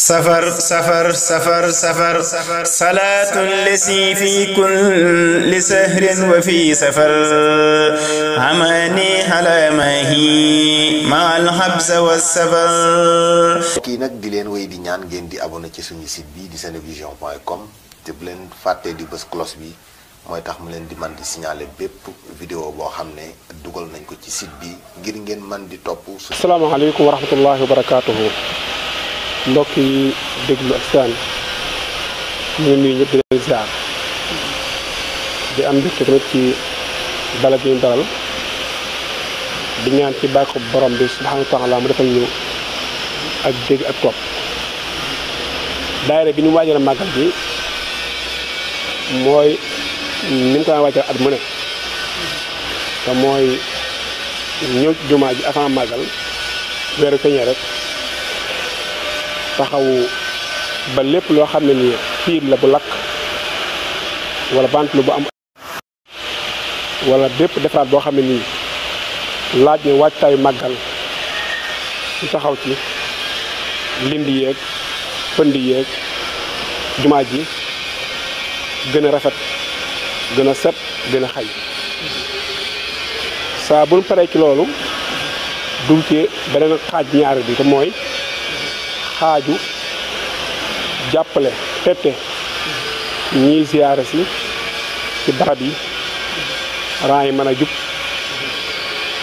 safar safar safar safar salaatul lasi fi kulli sahrin wa fi safar amani ala mahi maal habsa wa safar. kii nag di leen wéy di ñaan ngeen di abonné ci suñu site bi di senevision.com te bu leen fàttee di bës cloche bi mooy tax mu leen di man di signaler bépp vidéo boo xam ne dugal nañ ko ci site bi ngir ngeen man di topp. asalaamaaleykum wa rahmatullahi wa barakaatuhu. mbokk yi déglu ak saan ñu ngi nuyu ñëpp di leen ziar di am mbégte tamit ci dalal gi ñu dalal di ñaan ci bàkku borom bi subhanahu wa taala mu defal ñu ak dégg ak topp. daayira bi ñu waajal màggal bi mooy ni mu ko waajal at mu ne te mooy ñëw ci jumaa ji avant màggal weeru feeñee rek taxawu ba lépp loo xam ne nii piir la bu lakk wala bant lu bu am wala bépp defaraat boo xam ne nii laaj ne waajtaayu màggal ñu taxaw ci lindi yeeg pënd yeeg jumaa ji gën a rafet gën a set gën a xay saa bu ñu paree ci loolu dugg ci beneen xaaj ñaari bi te mooy xaaju jàppale tette ñiy ziyaare si ci barab yi ran yi mën a jub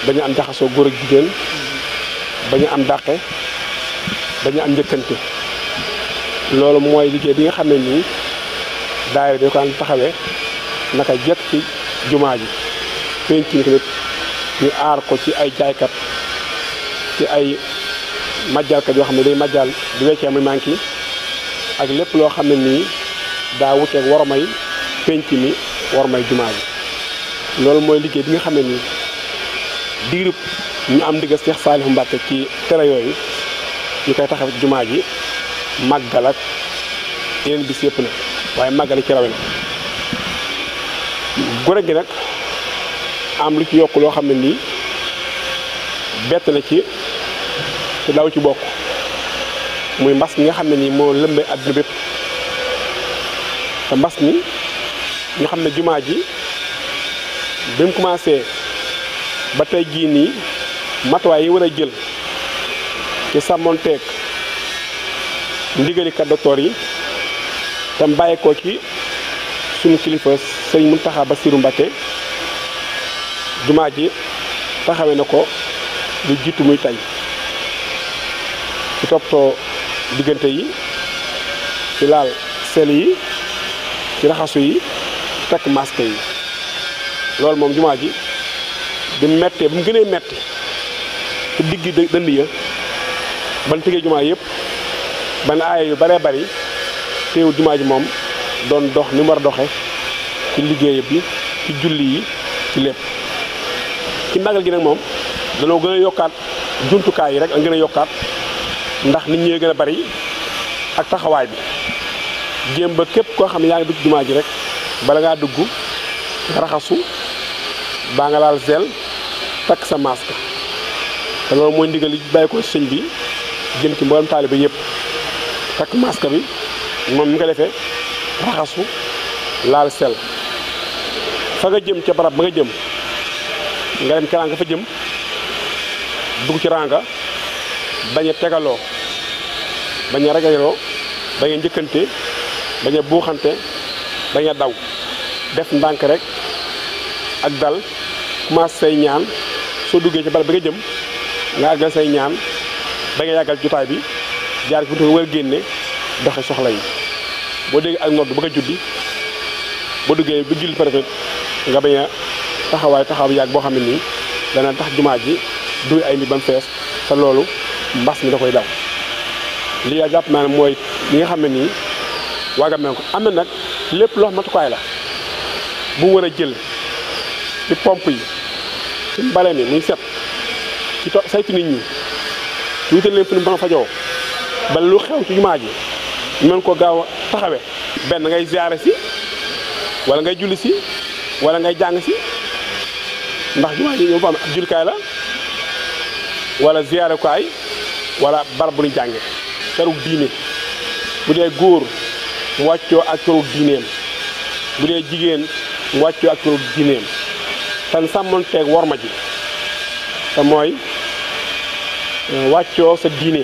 bañu am jaxasoo góor ak jigéen bañu am dàqe bañu am njëkkante. loolu mooy liggéey bi nga xam ne nii daayira bi ko taxawee naka jekk ci jumaa ji penc mi tamit ñu aar ko ci ay jaaykat ci ay majjalkat yoo xam ne day majjal di weccee muy manqué ak lépp loo xam ne nii daa wuteeg warmay penc mi warmay jumaa ji. loolu mooy liggéey bi nga xam ne nii diirub ñu am digga Seex Saalihu Mbàkke ci tere yooyu ñu koy taxaw ci jumaa ji màggal ak yeneen bis yëpp na waaye màggal ci rawe na gure gi nag am lu ci yokk loo xam ne nii bett na ci te daw ci bokk muy mbas mi nga xam ne nii moo lëmbee àdduna bépp te mbas mi ñu xam ne jumaa ji bi mu commencé ba tey jii nii matuwaay yi war a jël ci sàmmonteeg ndigali kat docteur yi tam bàyyi ko ci suñu kilifa sëñ Muntaxa Basiru Mbàkke jumaa ji taxawe na ko lu jiitu muy tey ci toppatoo diggante yi ci laal sel yi ci raxasu yi takk masque yi. loolu moom jumaa ji di mettee bu mu gënee metti ci digg dënd ya ban tëgee jumaa yëpp ban aaya yu baree bari teewul jumaa ji moom doon dox ni mu war a doxe ci liggéey bi ci julli yi ci lépp. ci màggal gi nag moom danoo gën a yokkaat jumtukaay yi rek a gën a yokkaat ndax nit ñi gën a bari ak taxawaay bi jéem ba képp koo xam ne yaa ngi dugg jumaa ji rek bala ngaa dugg nga raxasu baa nga laal zel takk sa masque te loolu mooy ndigal li bàyyi ko sëñ bi jëm ci mboolem taalibe yëpp takk masque bi moom mi nga defee raxasu laal sel fa nga jëm ca barab ba nga jëm nga dem ca nga fa jëm dugg ci ranga bañ a tegaloo bañ a ragaloo bañ a njëkkante bañ a buuxante bañ a daw def ndànk rek ak dal commencé say ñaan soo duggee ci barab bi nga jëm nga àggal say ñaan ba nga yàggal jotaay bi jaar fi nga war a génne doxe soxla yi boo déggee ak nodd ba nga julli boo duggee ba julli pare nga bañ a taxaw yàgg boo xam ne nii dana tax jumaa ji duy ay nit ba mu fees te loolu mbas mi da koy daw. lii yaa jàpp naa ne mooy li nga xam ne nii waagam nañ ko am na nag lépp loo matukaay la bu war a jël ci pompe yi ci mbale mi muy set ci saytu nit ñi ci wutal leen fu ñu mën a fajoo ba lu xew ci jumaa ji ñu mën ko gaaw a taxawe benn ngay ziyaare si wala ngay julli si wala ngay jàng si ndax jumaa ji ñoo fa am ab jullikaay la wala ziyaare kaay wala barab bu ñu jànge kerug diine bu dee góor mu wàccoo ak kerug diineem bu dee jigéen mu wàccoo ak kerug diineem tan sàmmonteeg worma ji te mooy wàccoo sa diine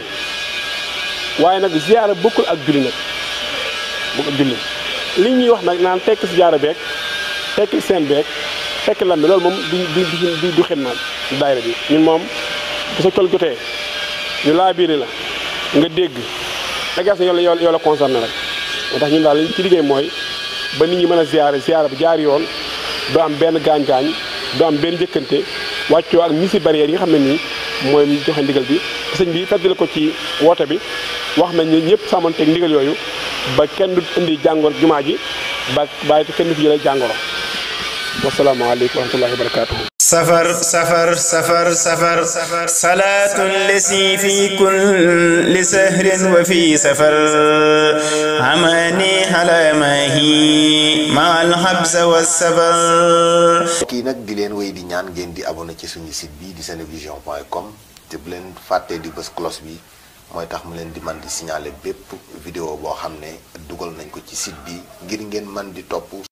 waaye nag ziyaara bokkul ak julli nag bokkul ak julli li ñuy wax nag naan tekk si jaara beeg tekk seen beeg tekk lambi loolu moom du xidmaal daayira bi ñun moom bu sa col jotee ñu laa biiri la nga dégg dagas na yoo la concerné rek moo tax ñun daal liñ ci liggéey mooy ba nit ñi mën a ziyaara bi jaar yoon du am benn gaañ-gaañ du am benn jëkkante wàccoo ak misi barrière yi nga xam ne nii mooy joxe ndigal bi sëñ bi feddale ko ci woote bi wax nañ ne ñëpp sàmmanteeg ndigal yooyu ba kenn du indi jàngoro jumaa ji ba bàyyi te kenn du fi jëlee jàngoro wasalaamaaleykum wa rahmatullahi wa barakaatuhu safar salaatun lesi fi kulli sahrin wa fi safar amani halamahi ma alhabsa wa safar kii nag di leen wéy di ñaan ngeen di abonné ci suñu site bi di senevision.com te bu leen fàttee di bës cloche bi mooy tax mu leen di man di signaler bépp vidéo boo xam ne dugal nañ ko ci site bi ngir ngeen man di topp